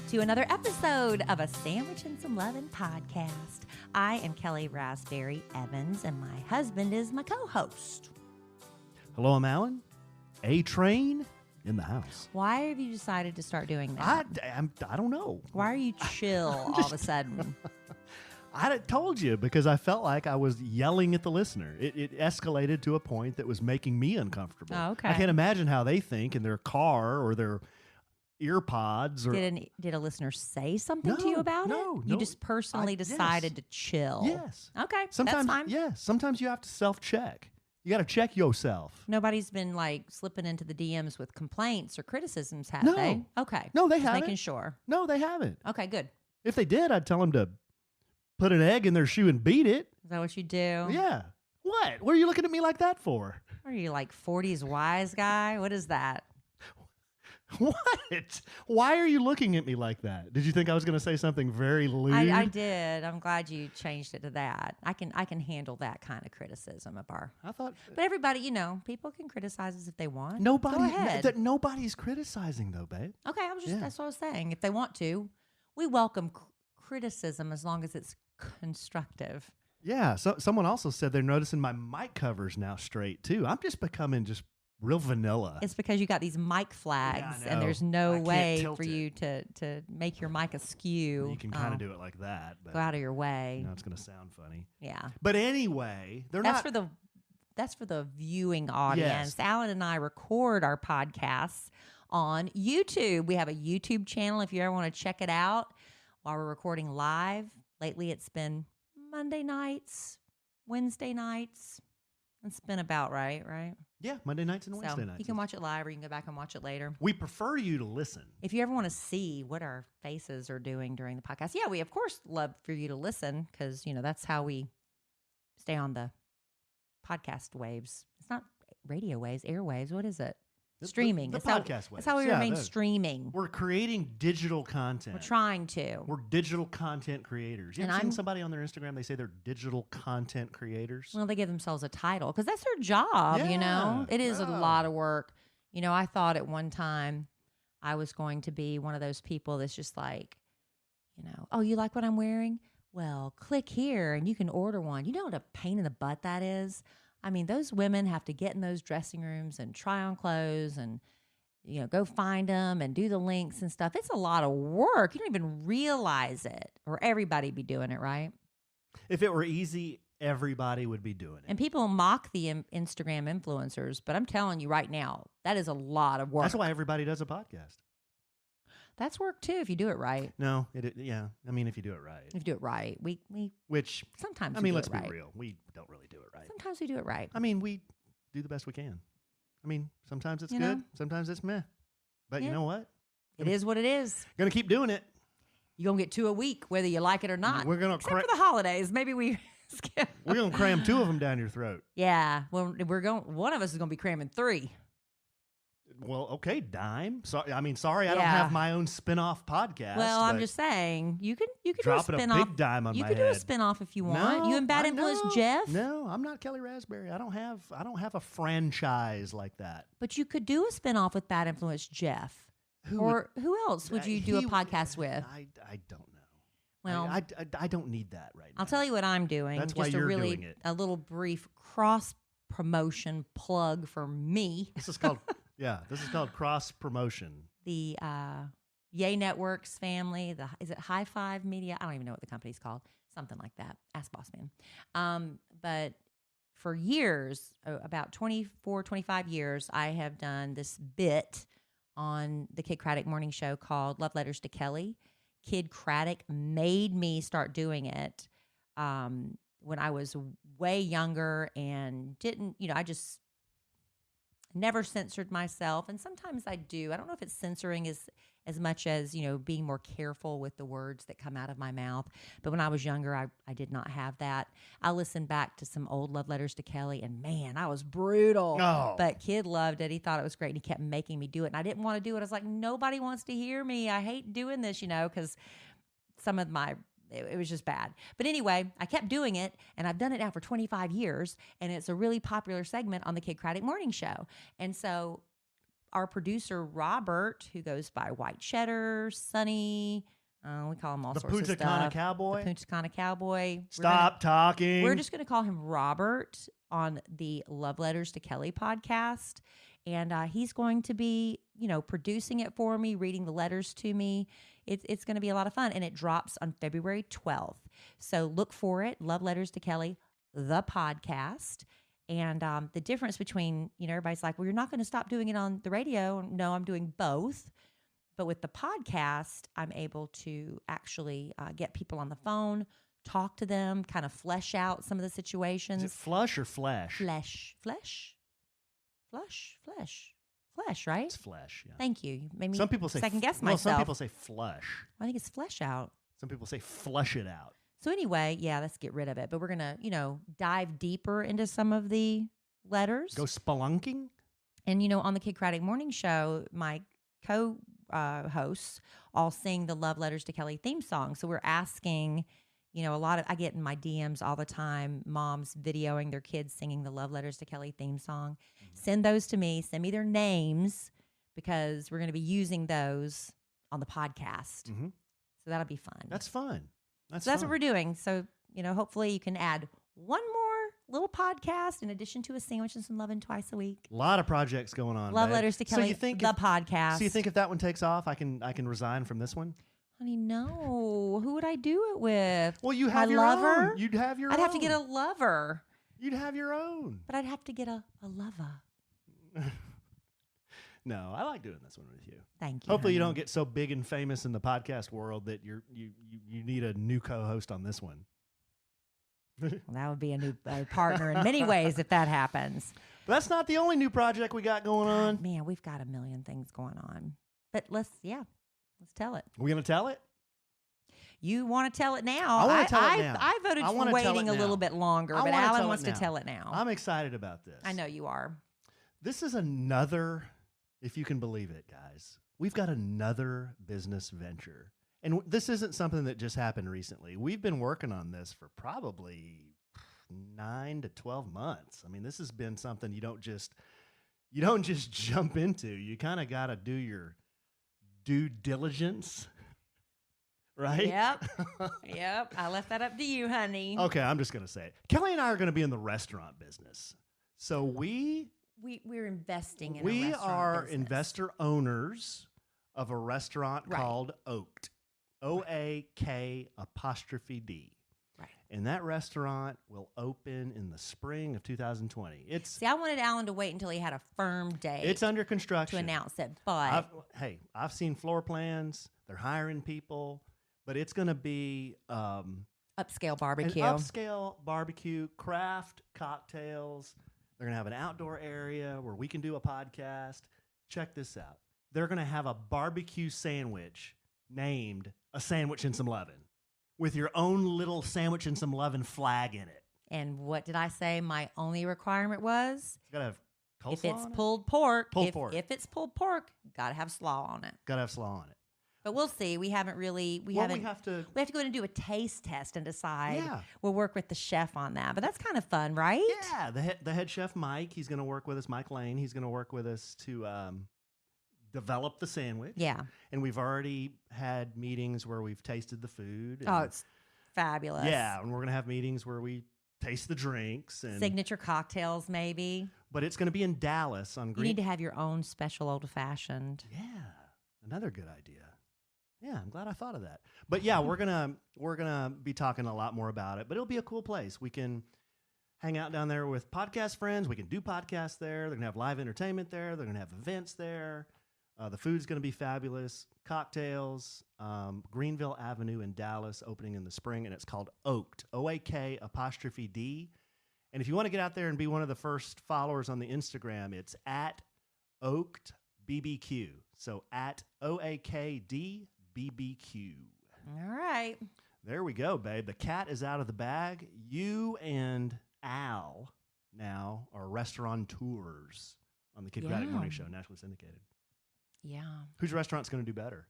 to another episode of A Sandwich and Some Lovin' podcast. I am Kelly Raspberry Evans, and my husband is my co-host. Hello, I'm Alan. A train in the house. Why have you decided to start doing that? I don't know. Why are you chill all of a sudden? I told you because I felt like I was yelling at the listener. It escalated to a point that was making me uncomfortable. Oh, okay. I can't imagine how they think in their car or their ear pods. Or Did a listener say something to you about it? No. You just personally decided to chill. Yes. Okay, Sometimes, that's fine. yes. Sometimes you have to self-check. You got to check yourself. Nobody's been like slipping into the DMs with complaints or criticisms, have No. they? Okay. No, they Just haven't. making sure. No, they haven't. Okay, good. If they did, I'd tell them to put an egg in their shoe and beat it. Is that what you do? Yeah. What? What are you looking at me like that for? Are you like 40s wise guy? What is that? What? Why are you looking at me like that? Did you think I was going to say something very lewd? I did. I'm glad you changed it to that. I can handle that kind of criticism of our. I thought But everybody, people can criticize us if they want. nobody. Go ahead. Nobody's criticizing though, babe. Okay, I was just Yeah. that's what I was saying. If they want to, we welcome criticism as long as it's constructive. Yeah. So someone also said they're noticing my mic covers now straight too. I'm just becoming just real vanilla. It's because you got these mic flags, I and know. there's I no can't way tilt for it. you to make your mic askew. You can kind of do it like that, but Go out of your way. it's going to sound funny. Yeah. But anyway, they're That's not. for the viewing audience. Yes. Alan and I record our podcasts on YouTube. We have a YouTube channel if you ever want to check it out while we're recording live. Lately it's been Monday nights, Wednesday nights. It's been about right? Yeah, Monday nights and So Wednesday nights. you can watch it live or you can go back and watch it later. We prefer you to listen. If you ever want to see what our faces are doing during the podcast, yeah, we of course love for you to listen because, that's how we stay on the podcast waves. It's not radio waves, airwaves. What is it? Streaming. The It's how- podcast waves. That's how we Yeah, remain no. streaming. We're creating digital content. We're trying to. We're digital content creators. You And ever seen I'm- somebody on their Instagram, they say they're digital content creators? Well, they give themselves a title because that's their job, Yeah, It is a yeah. lot of work. I thought at one time I was going to be one of those people that's just like, oh, you like what I'm wearing? Well, click here and you can order one. You know what a pain in the butt that is? I mean, those women have to get in those dressing rooms and try on clothes and, go find them and do the links and stuff. It's a lot of work. You don't even realize it, or everybody be doing it, right? If it were easy, everybody would be doing it. And people mock the Instagram influencers, but I'm telling you right now, that is a lot of work. That's why everybody does a podcast. That's work too if you do it right. No, yeah. I mean, if you do it right. If you do it right, we Which, sometimes. I we mean, do let's it be right. real. We don't really do it right. Sometimes we do it right. I mean, we do the best we can. I mean, sometimes it's You good, know? sometimes it's meh. But Yeah. you know what? It is what it is. Gonna keep doing it. You're gonna get 2 a week, whether you like it or not. We're gonna except for the holidays. Maybe we skip. We're gonna cram 2 of them down your throat. Yeah. Well, one of us is gonna be cramming 3. Well, okay, dime. Sorry, I don't Yeah. have my own spin-off podcast. Well, I'm but just saying you could do a dropping spin a off. big dime on You my could do a head. spin off if you want. No, You and Bad I Influence know. Jeff. No, I'm not Kelly Raspberry. I don't have a franchise like that. But you could do a spin off with Bad Influence Jeff. Who Or who else would you do a he- podcast with? I don't know. Well, I don't need that right now. I'll tell you what I'm doing. That's just why you're a doing it. a little brief cross promotion plug for me. This is called this is called cross promotion. The Yay Networks family. Is it High Five Media? I don't even know what the company's called. Something like that. Ask Boss Man. But for years, about 24, 25 years, I have done this bit on the Kid Craddock morning show called Love Letters to Kelly. Kid Craddock made me start doing it when I was way younger and didn't, I just never censored myself. And sometimes I do. I don't know if it's censoring as much as, being more careful with the words that come out of my mouth. But when I was younger, I did not have that. I listened back to some old Love Letters to Kelly, and man, I was brutal. Oh. But Kid loved it. He thought it was great, and he kept making me do it. And I didn't want to do it. I was like, nobody wants to hear me. I hate doing this, because some of it was just bad. But anyway, I kept doing it, and I've done it now for 25 years, and it's a really popular segment on the Kid Craddock Morning Show. And so our producer, Robert, who goes by White Cheddar, Sunny. We call him all The sorts of Punta stuff. Cana Cowboy. The Punta Cana Cowboy. Stop talking. We're just going to call him Robert on the Love Letters to Kelly podcast. And he's going to be, producing it for me, reading the letters to me. It's going to be a lot of fun. And it drops on February 12th. So look for it. Love Letters to Kelly, the podcast. And the difference between, everybody's like, well, you're not going to stop doing it on the radio. No, I'm doing both. But with the podcast, I'm able to actually get people on the phone, talk to them, kind of flesh out some of the situations. Is it flush or flesh? Flesh, right? It's flesh. Yeah. Thank you. You made me Some people say second guess well, myself. some people say flush. I think it's flesh out. Some people say flush it out. So anyway, yeah, let's get rid of it. But we're gonna, dive deeper into some of the letters. Go spelunking. And on the Kid Craddock Morning Show, my co-hosts all sing the Love Letters to Kelly theme song. So we're asking, I get in my DMs all the time, moms videoing their kids singing the Love Letters to Kelly theme song. Send those to me. Send me their names because we're going to be using those on the podcast. Mm-hmm. So that'll be fun. That's fun. That's what we're doing. So, hopefully you can add one more little podcast in addition to a sandwich and some loving twice a week. A lot of projects going on. Love babe. Letters to Kelly, So you think podcast. So you think if that one takes off, I can resign from this one? Honey, no. Who would I do it with? Well, you have My your lover? own. You'd have your own. I'd have to get a lover. You'd have your own. But I'd have to get a lover. No, I like doing this one with you. Thank you. Hopefully, you honey. don't get so big and famous in the podcast world that you need a new co-host on this one. Well, that would be a new partner in many ways if that happens. But that's not the only new project we got going on. Man, we've got a million things going on. But let's tell it. We gonna tell it? You want to tell it now? I want to tell it now. I voted I for wanna tell waiting it a now. little bit longer, I but wanna Alan tell it wants to now. tell it now. I'm excited about this. I know you are. This is another, if you can believe it, guys, we've got another business venture. And this isn't something that just happened recently. We've been working on this for probably 9 to 12 months. I mean, this has been something you don't just jump into. You kind of got to do your due diligence, right? Yep. I left that up to you, honey. Okay, I'm just going to say it. Kelly and I are going to be in the restaurant business. So we're investing in a we restaurant are business. investor owners of a restaurant Right. called Oaked, OAK''D. Right. And that restaurant will open in the spring of 2020. See, I wanted Alan to wait until he had a firm date It's under construction to announce it, but I've seen floor plans. They're hiring people, but it's going to be upscale barbecue. an upscale barbecue, craft cocktails. They're going to have an outdoor area where we can do a podcast. Check this out. They're going to have a barbecue sandwich named A Sandwich and Some Lovin' with your own little sandwich and some lovin' flag in it. And what did I say? My only requirement was It's got to have coleslaw if it's on it. pulled pork. Pulled pork. If it's pulled pork, got to have slaw on it. Got to have slaw on it. But we'll see. We haven't really. We Well, haven't. we have to. We have to go in and do a taste test and decide. Yeah. We'll work with the chef on that. But that's kind of fun, right? Yeah, the head chef Mike, he's going to work with us. Mike Lane, he's going to work with us to develop the sandwich. Yeah. And we've already had meetings where we've tasted the food. Oh, and- it's fabulous. yeah, and we're going to have meetings where we taste the drinks and Signature cocktails, maybe. but it's going to be in Dallas on You Green. need to have your own special old fashioned. Yeah, another good idea. Yeah, I'm glad I thought of that. But yeah, we're gonna be talking a lot more about it. But it'll be a cool place. We can hang out down there with podcast friends. We can do podcasts there. They're gonna have live entertainment there. They're gonna have events there. The food's gonna be fabulous. Cocktails. Greenville Avenue in Dallas, opening in the spring, and it's called Oaked. OAK''D. And if you want to get out there and be one of the first followers on the Instagram, it's at Oaked BBQ. So at OAK'd BBQ. All right. There we go, babe. The cat is out of the bag. You and Al now are restaurateurs on the Kid Craddock Yeah. Morning Show, nationally syndicated. Yeah. Whose restaurant's going to do better?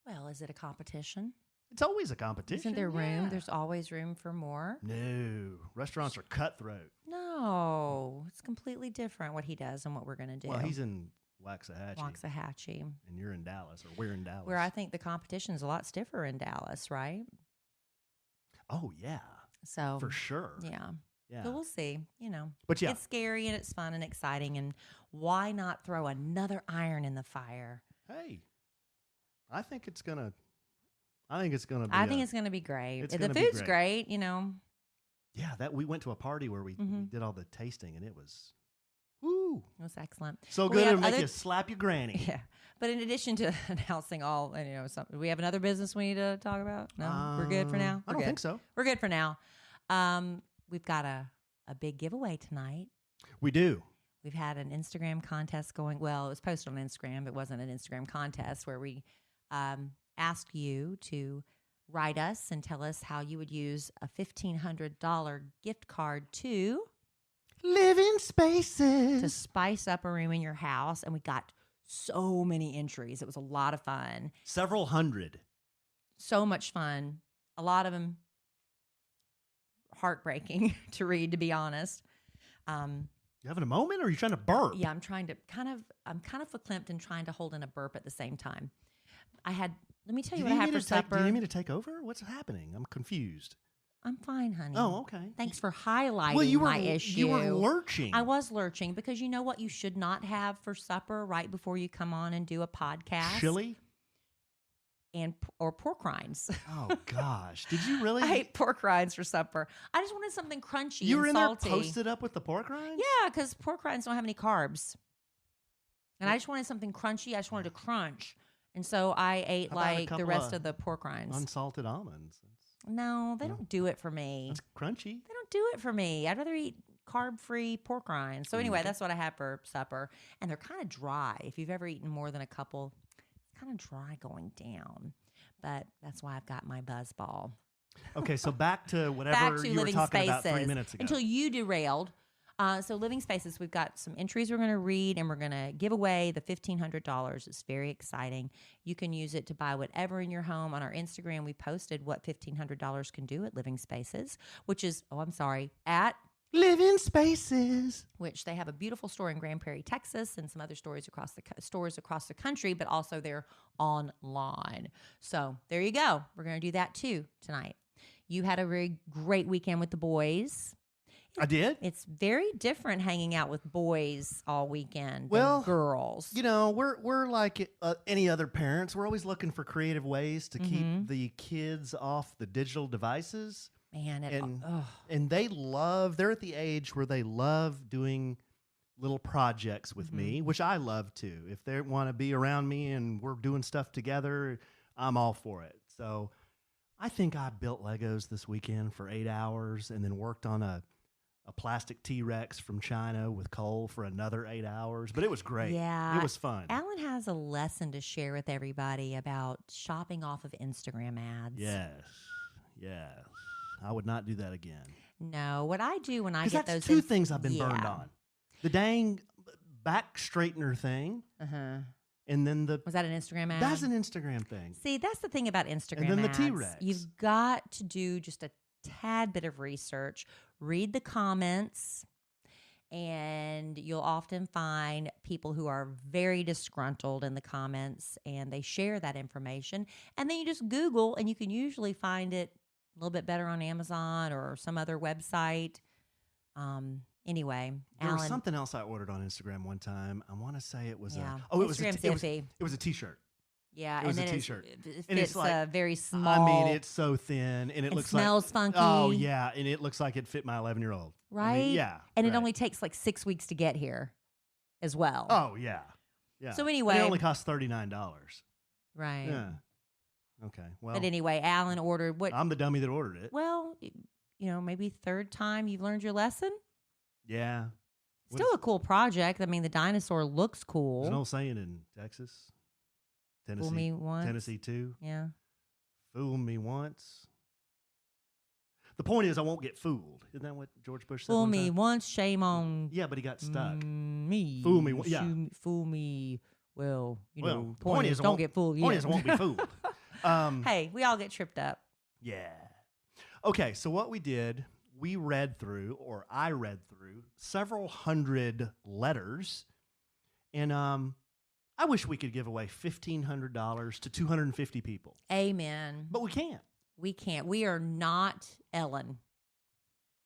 Well, is it a competition? It's always a competition. Isn't there room? yeah. There's always room for more. No. Restaurants are cutthroat. No, it's completely different what he does and what we're going to do. Well, he's in Waxahachie. And you're in Dallas, or we're in Dallas. Where I think the competition's a lot stiffer in Dallas, right? Oh, yeah. So For sure. yeah. Yeah. So we'll see. But yeah, It's scary and it's fun and exciting. And why not throw another iron in the fire? hey, I think it's going to be I think it's going to be great. it's The gonna be food's great. great. Yeah, that we went to a party where we Mhm. did all the tasting, and it was, woo, It was excellent. so We good have it'll make other- you slap your granny. Yeah. But in addition to announcing all, do we have another business we need to talk about? No, we're good for now. I don't think so. We're good for now. We've got a big giveaway tonight. We do. We've had an Instagram contest going. Well, it was posted on Instagram. It wasn't an Instagram contest where we asked you to write us and tell us how you would use a $1,500 gift card to Living Spaces. spice up a room in your house. And we got so many entries. It was a lot of fun. Several hundred. So much fun. A lot of them heartbreaking to read, to be honest. You having a moment, or are you trying to burp? Yeah, I'm kind of verklempt and trying to hold in a burp at the same time. Let me tell you what I had for supper. Do you need me to take over? What's happening? I'm confused. I'm fine, honey. Oh, okay. Thanks for highlighting my issue. You were lurching. I was lurching because you know what you should not have for supper right before you come on and do a podcast? Chili? Or pork rinds. Oh, gosh. Did you really? I ate pork rinds for supper. I just wanted something crunchy You were and in salty. there posted up with the pork rinds? Yeah, because pork rinds don't have any carbs. And I just wanted something crunchy. I just wanted to crunch. And so I ate How about a like the couple rest of of the pork rinds. Unsalted almonds. No, they don't do it for me. That's crunchy. They don't do it for me. I'd rather eat carb-free pork rinds. So anyway, Okay. that's what I had for supper. And they're kind of dry. If you've ever eaten more than a couple, it's kind of dry going down. But that's why I've got my buzz ball. Okay, so back to whatever Back to you were Living talking Spaces. about 3 minutes ago. Until you derailed. So Living Spaces, we've got some entries we're going to read, and we're going to give away the $1,500. It's very exciting. You can use it to buy whatever in your home. On our Instagram, we posted what $1,500 can do at Living Spaces, which is, at Living Spaces. which they have a beautiful store in Grand Prairie, Texas, and some other stores across the country, but also they're online. So there you go. We're going to do that too tonight. You had a very great weekend with the boys. I did. It's very different hanging out with boys all weekend Well, than girls. You know, we're like any other parents. We're always looking for creative ways to keep the kids off the digital devices. Man, And they're at the age where they love doing little projects with me, which I love too. If they want to be around me and we're doing stuff together, I'm all for it. So I think I built Legos this weekend for 8 hours and then worked on a plastic T-Rex from China with Cole for another 8 hours. But it was great. Yeah. It was fun. Alan has a lesson to share with everybody about shopping off of Instagram ads. Yes. I would not do that again. No, what I do when I Because get that's those two things I've been burned Yeah. on. The dang back straightener thing, Uh-huh. and then Was that an Instagram ad? that's an Instagram thing. See, that's the thing about Instagram then the ads. T-Rex. You've got to do just a tad bit of research, read the comments, and you'll often find people who are very disgruntled in the comments, and they share that information. And then you just Google, and you can usually find it a little bit better on Amazon or some other website. Anyway, There was Alan, something else I ordered on Instagram one time. I want to say it was yeah, it was Instagram's it was iffy. it was a T-shirt. Yeah, it was and a then t-shirt. it And it's fits like- very small. I mean, it's so thin, and it looks smells funky. Oh yeah, and it looks like it fit my 11-year-old. Right? I mean, yeah. And right. it only takes like 6 weeks to get here as well. Oh yeah. Yeah. So And anyway- it only costs $39. Right. Yeah. Okay. Well, But anyway, Alan ordered what? I'm the dummy that ordered it. Well, maybe third time you've learned your lesson. Yeah. What Still is- a cool project. I mean, the dinosaur looks There's an cool. old saying in Texas, Tennessee, Fool me once. Tennessee too. Yeah. Fool me once. The point is, I won't get fooled. Isn't that what George Bush said? Fool one me time? once, shame on Yeah, but he got stuck. me. Fool me, yeah. Fool me. Well, Well, the point point is, is I don't won't- get fooled Point yet. is, I won't be fooled. Hey, we all get tripped up. Yeah. Okay, so what we did, I read through several hundred letters, and I wish we could give away $1,500 to 250 people, Amen. but we can't. We can't. We are not Ellen.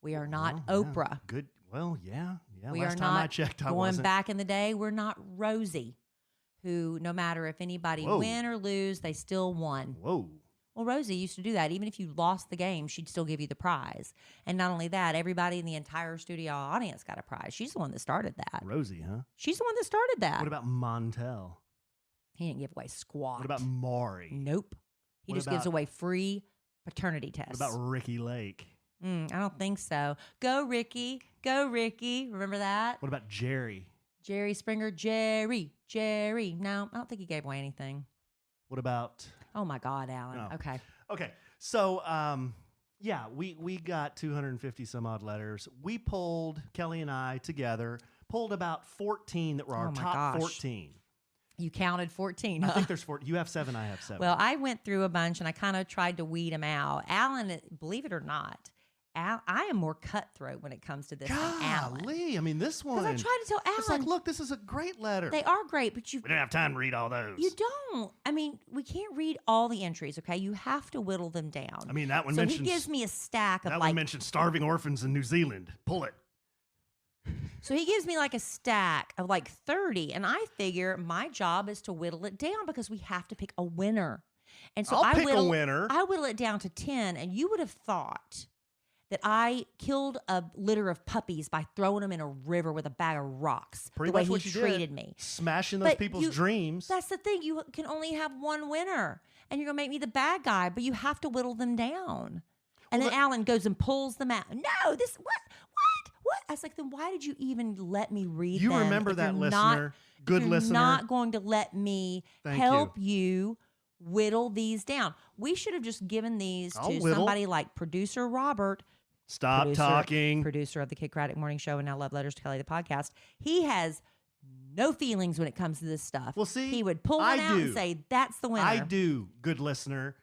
We are not Well, yeah, Oprah. good. Well, yeah. We Last are time I not checked, I Going wasn't. back in the day, we're not Rosie, who no matter if anybody Whoa. win or lose, they still won. Whoa. Well, Rosie used to do that. Even if you lost the game, she'd still give you the prize. And not only that, everybody in the entire studio audience got a prize. She's the one that started that. Rosie, huh? She's the one that started that. What about Montel? He didn't give away squat. What about Maury? Nope. He What just gives about- away free paternity What tests. about Ricky Lake? I don't think so. Go, Ricky. Go, Ricky. Remember that? What about Jerry? Jerry Springer. Jerry. No, I don't think he gave away anything. What about? Oh, my God, Alan. No. Okay. Okay, so yeah, we got 250 some odd letters. We pulled, Kelly and I together pulled about 14 that were our Oh my top gosh. 14. You counted 14, I huh? think there's 4. You have 7. I have 7. Well, I went through a bunch and I kind of tried to weed them out. Alan, believe it or not, I am more cutthroat when it comes to this than Alan. Golly, I mean this one. Because I tried to tell It's like, Alan, look, this is a great letter. they are great, but we didn't have time to read all those. you don't. I mean, we can't read all the entries, okay? You have to whittle them down. I mean, that one so mentions. he gives me a stack of that like, one mentions starving orphans in New Zealand. Pull it. so he gives me like a stack of like 30, and I figure my job is to whittle it down because we have to pick a winner. And so I'll pick whittle, a winner. I whittle it down to 10, and you would have thought that I killed a litter of puppies by throwing them in a river with a bag of rocks. Pretty the way much what he you did. treated me. Smashing those But people's you- dreams. That's the thing. You can only have one winner, and you're gonna make me the bad guy, but you have to whittle them down. And Well, then Alan goes and pulls them out. No, this what? I was like, then why did you even let me read You them remember if that, you're listener? Good you're listener. not going to let me Thank help you whittle these down. We should have just given these I'll to whittle. somebody like producer Robert, Stop talking. producer of the Kid Craddock Morning Show and now Love Letters to Kelly, the podcast. He has no feelings when it comes to this stuff. Well, see, he would pull I one out do. and say, "That's the winner." I do, good listener.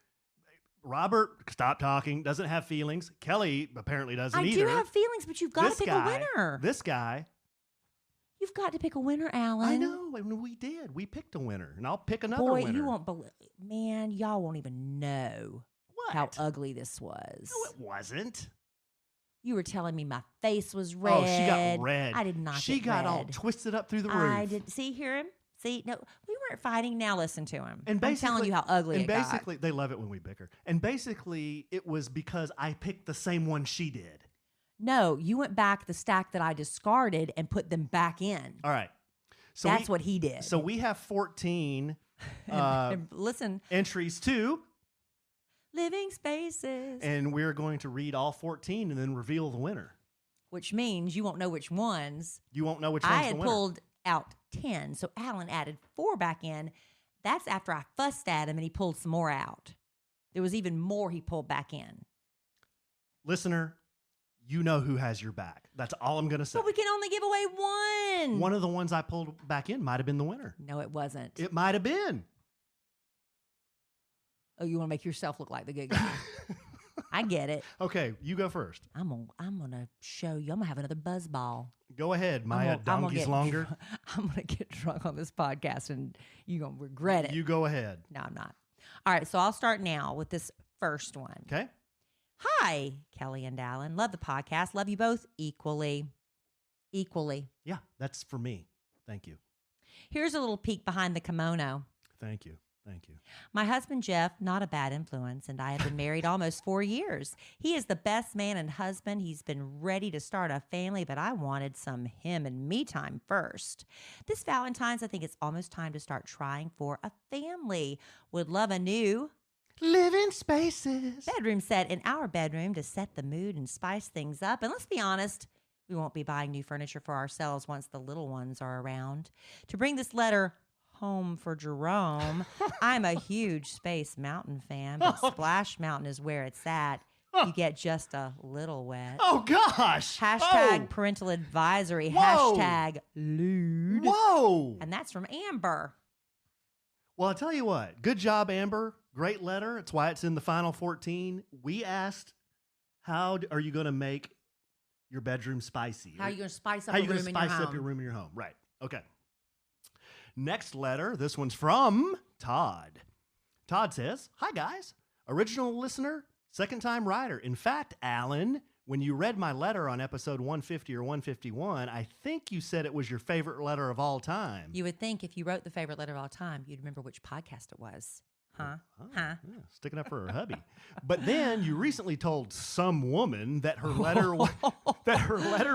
Robert, stop talking. Doesn't have feelings. Kelly apparently doesn't I either. do have feelings, but you've got to This pick guy, a winner. This guy. You've got to pick a winner, Alan. I know, and we did. We picked a winner, and I'll pick another Boy, winner. you won't believe. Man, y'all won't even know What? how ugly this was. No, it wasn't. You were telling me my face was red. Oh, she got red. I did not. She get got all red. twisted up through the roof. I did. See, hear him. See, no, we weren't fighting. Now listen to him. And I'm telling you how ugly and it got. basically, they love it when we bicker. And basically, it was because I picked the same one she did. No, you went back the stack that I discarded and put them back in. All right. So That's what he did. So we have 14 And listen, entries too, living spaces, and we're going to read all 14 and then reveal the winner. which means you won't know which ones. You won't know which one's I the had winner. pulled out 10, so Alan added 4 back in. That's after I fussed at him and he pulled some more out. There was even more he pulled back in. Listener, you know who has your back. That's all I'm going to say. But we can only give away one. One of the ones I pulled back in might have been the winner. No, it wasn't. It might have been. Oh, you want to make yourself look like the good guy. I get it. Okay, you go first. I'm gonna show you. I'm gonna have another buzz ball. Go ahead, I'm Maya. gonna- I'm gonna Donkey's get longer. dr- I'm gonna get drunk on this podcast, and you're gonna regret it. You go ahead. No, I'm not. All right, so I'll start now with this first one. Okay. Hi, Kelly and Alan. Love the podcast. Love you both equally. Equally. Yeah, that's for me. Thank you. Here's a little peek behind the kimono. Thank you. Thank you. My husband, Jeff, not a bad influence, and I have been married almost 4 years. He is the best man and husband. He's been ready to start a family, but I wanted some him and me time first. This Valentine's, I think it's almost time to start trying for a family. Would love a new Living spaces. bedroom set in our bedroom to set the mood and spice things up. And let's be honest, we won't be buying new furniture for ourselves once the little ones are around. To bring this letter home for Jerome, I'm a huge Space Mountain fan, but Splash Mountain is where it's at. You get just a little wet. Oh gosh. Hashtag parental advisory. Whoa. Hashtag lewd. Whoa. And that's from Amber. Well, I'll tell you what. Good job, Amber. Great letter. It's why it's in the final 14. We asked, are you going to make your bedroom spicy? How are you going to spice up How a you going room to in your spice up home? your room in your home? Right. Okay. Next letter. This one's from Todd. Todd says, "Hi, guys. Original listener, second-time writer. In fact, Alan, when you read my letter on episode 150 or 151, I think you said it was your favorite letter of all time." You would think if you wrote the favorite letter of all time, you'd remember which podcast it was. Huh? Yeah, sticking up for her hubby. But then you recently told some woman that her letter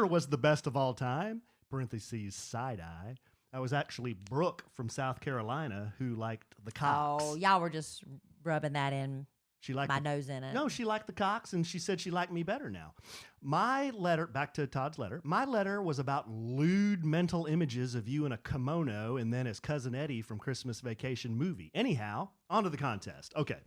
was the best of all time. Parentheses side eye. That was actually Brooke from South Carolina who liked the Cox. Oh, y'all were just rubbing that in She liked my nose in it. No, she liked the Cox, and she said she liked me better now. My letter, back to Todd's letter, my letter was about lewd mental images of you in a kimono and then as Cousin Eddie from Christmas Vacation movie. Anyhow, on to the contest. Okay,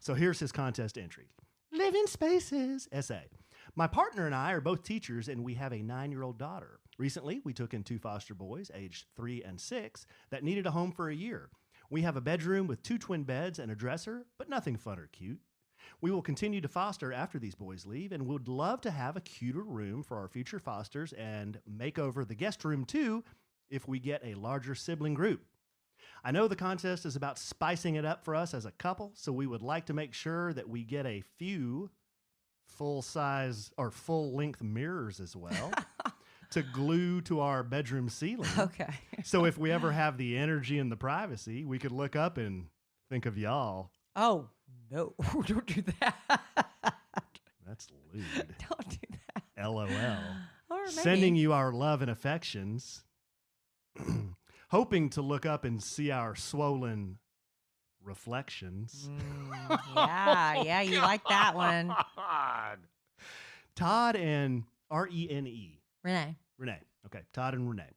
so here's his contest entry. Living Spaces essay. My partner and I are both teachers, and we have a 9-year-old daughter. Recently, we took in 2 foster boys, aged 3 and 6, that needed a home for a year. We have a bedroom with 2 twin beds and a dresser, but nothing fun or cute. We will continue to foster after these boys leave and would love to have a cuter room for our future fosters and make over the guest room too if we get a larger sibling group. I know the contest is about spicing it up for us as a couple, so we would like to make sure that we get a few full-size or full-length mirrors as well to glue to our bedroom ceiling. Okay. So if we ever have the energy and the privacy, we could look up and think of y'all. Oh, no. Don't do that. That's lewd. Don't do that. LOL. Or maybe. Sending you our love and affections. Hoping to look up and see our swollen reflections. Yeah, you like that one. Todd and Rene. Renee. Renee. Okay, Todd and Renee.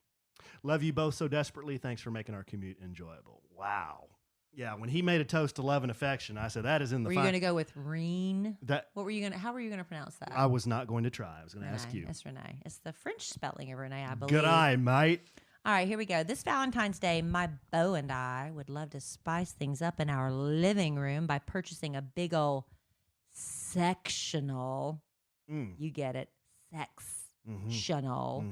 Love you both so desperately. Thanks for making our commute enjoyable. Wow. Yeah, when he made a toast to love and affection, I said that is in the. Were you going to go with Reen? That What were you going to? How were you going to pronounce that? I was not going to try. I was going to ask you. It's Renee. It's the French spelling of Renee, I believe. Good eye, mate. All right, here we go. This Valentine's Day, my beau and I would love to spice things up in our living room by purchasing a big old sectional. You get it, sectional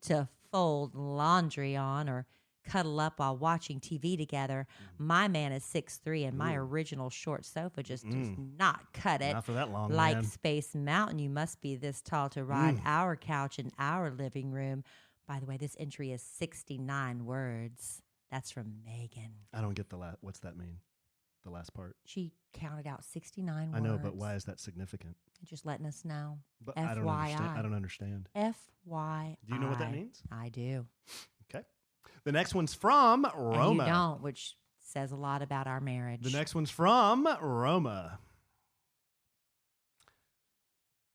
to fold laundry on or cuddle up while watching TV together. My man is 6'3", and my original short sofa just does not cut it. Not for that long, Like man. Space Mountain, you must be this tall to ride our couch in our living room. By the way, this entry is 69 words. That's from Megan. I don't get the last. What's that mean? The last part. She counted out 69 words. I know, but why is that significant? Just letting us know. But FYI. I don't understand. FYI. Do you know what that means? I do. Okay. The next one's from And Roma. you don't, which says a lot about our marriage. The next one's from Roma.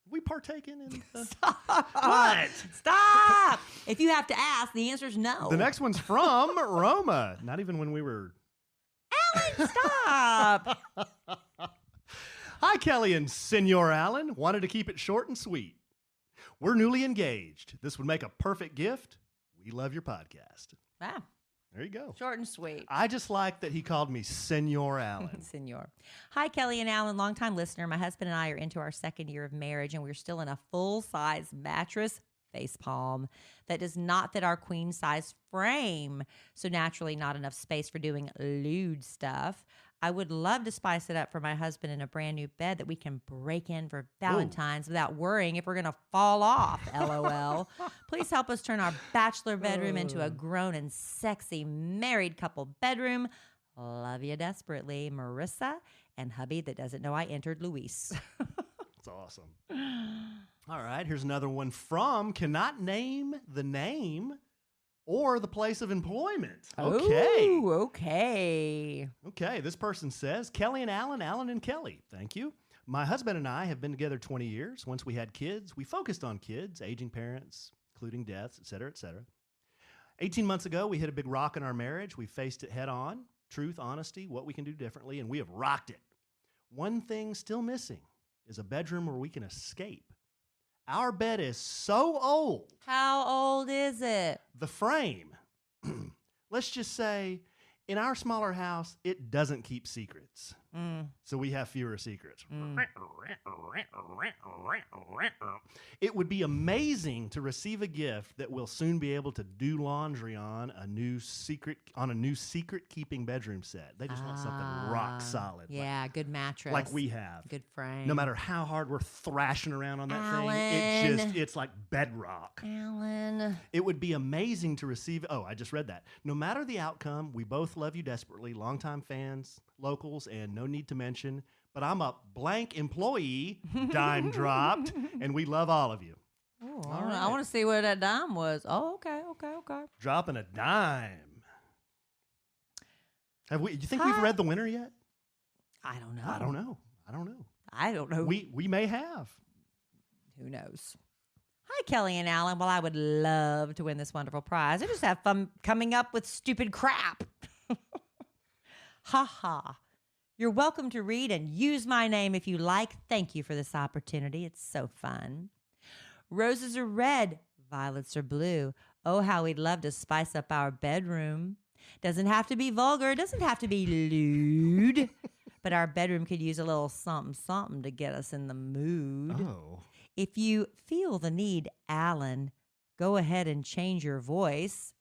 We partaken in the... Stop. What? Stop. If you have to ask, the answer is no. The next one's from Roma. Not even when we were... Alan, stop. Hi, Kelly and Senor Allen. Wanted to keep it short and sweet. We're newly engaged. This would make a perfect gift. We love your podcast. Wow. There you go. Short and sweet. I just like that he called me Senor Allen. Senor. Hi, Kelly and Alan, longtime listener. My husband and I are into our 2nd year of marriage, and we're still in a full-size mattress facepalm that does not fit our queen-size frame, so naturally not enough space for doing lewd stuff. I would love to spice it up for my husband in a brand new bed that we can break in for Valentine's without worrying if we're going to fall off, LOL. Please help us turn our bachelor bedroom into a grown and sexy married couple bedroom. Love you desperately, Marissa and hubby that doesn't know I entered Luis. That's awesome. All right, here's another one from cannot name the name or the place of employment. Okay. Ooh, okay. Okay, this person says, Kelly and Alan, Alan and Kelly. Thank you. My husband and I have been together 20 years. Once we had kids, we focused on kids, aging parents, including deaths, et cetera, et cetera. 18 months ago, we hit a big rock in our marriage. We faced it head on, truth, honesty, what we can do differently, and we have rocked it. One thing still missing is a bedroom where we can escape. Our bed is so old. How old is it? The frame, let's just say, in our smaller house, it doesn't keep secrets. So we have fewer secrets. Mm. It would be amazing to receive a gift that we'll soon be able to do laundry on a new secret keeping bedroom set. They just want something rock solid. Yeah, good mattress. Like we have. Good frame. No matter how hard we're thrashing around on that thing, it's like bedrock. Alan. It would be amazing to receive. Oh, I just read that. No matter the outcome, we both love you desperately. Longtime fans, locals, and no need to mention. But I'm a blank employee, dime dropped, and we love all of you. Oh, All I right. want to see where that dime was. Oh, okay. Dropping a dime. You think we've read the winner yet? I don't know. I don't know. I don't know. We may have. Who knows? Hi, Kelly and Alan. Well, I would love to win this wonderful prize. I just have fun coming up with stupid crap. Ha ha. You're welcome to read and use my name if you like. Thank you for this opportunity. It's so fun. Roses are red, violets are blue. Oh, how we'd love to spice up our bedroom. Doesn't have to be vulgar, doesn't have to be lewd, but our bedroom could use a little something to get us in the mood. Oh. If you feel the need, Alan, go ahead and change your voice.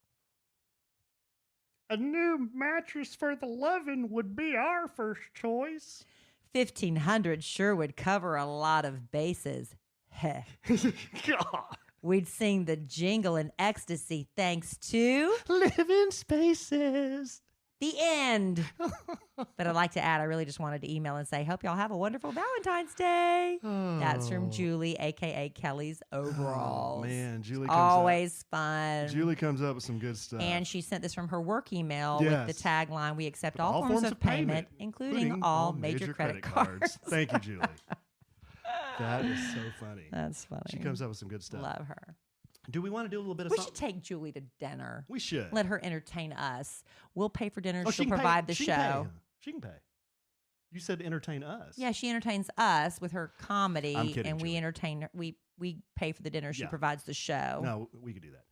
A new mattress for the lovin' would be our first choice. 1,500 sure would cover a lot of bases. Heh. God. We'd sing the jingle in ecstasy thanks to Living spaces. the end. But I'd like to add, I really just wanted to email and say, hope y'all have a wonderful Valentine's Day. That's from Julie, a.k.a. Kelly's Overalls. Oh, man, Julie comes Always fun. up. Julie comes up with some good stuff. And she sent this from her work email Yes. with the tagline, we accept all forms of payment, including all major credit cards. Thank you, Julie. That is so funny. That's funny. She comes up with some good stuff. Love her. Do we want to do a little bit of We something? should take Julie to dinner. We should. Let her entertain us. We'll pay for dinner. Oh, She'll she can pay- provide the she can pay, show. huh? She can pay. You said entertain us. Yeah, she entertains us with her comedy, I'm kidding, and we Julie. entertain her. We pay for the dinner. She Yeah. provides the show. No, we could do that.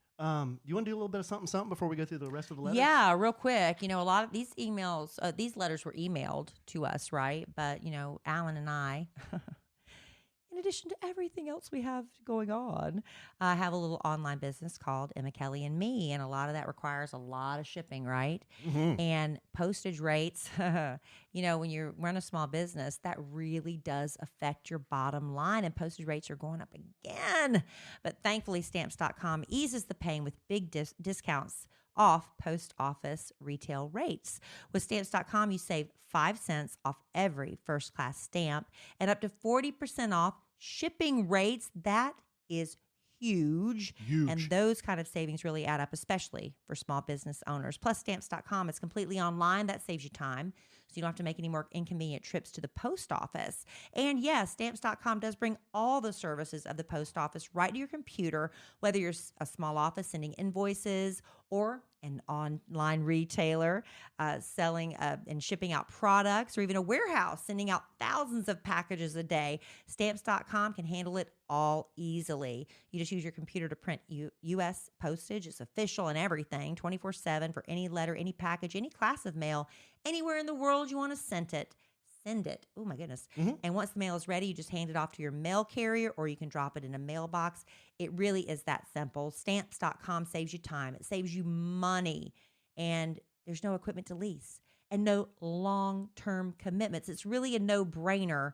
You want to do a little bit of something before we go through the rest of the letters? Yeah, real quick. You know, a lot of these emails, these letters were emailed to us, right? But, you know, Alan and I, in addition to everything else we have going on, I have a little online business called Emma Kelly and Me. And a lot of that requires a lot of shipping, right? Mm-hmm. And postage rates, you know, when you run a small business, that really does affect your bottom line. And postage rates are going up again. But thankfully, Stamps.com eases the pain with big discounts off post office retail rates. With Stamps.com, you save 5 cents off every first class stamp and up to 40% off shipping rates. That is huge. And those kind of savings really add up, especially for small business owners. Plus, Stamps.com is completely online. That saves you time, so you don't have to make any more inconvenient trips to the post office. And yes, Stamps.com does bring all the services of the post office right to your computer, whether you're a small office sending invoices or an online retailer selling and shipping out products, or even a warehouse sending out thousands of packages a day. Stamps.com can handle it all easily. You just use your computer to print U.S. postage. It's official and everything, 24/7 for any letter, any package, any class of mail, anywhere in the world you want to send it. Oh my goodness. Mm-hmm. And once the mail is ready, you just hand it off to your mail carrier, or you can drop it in a mailbox. It really is that simple. Stamps.com saves you time. It saves you money. And there's no equipment to lease and no long-term commitments. It's really a no-brainer.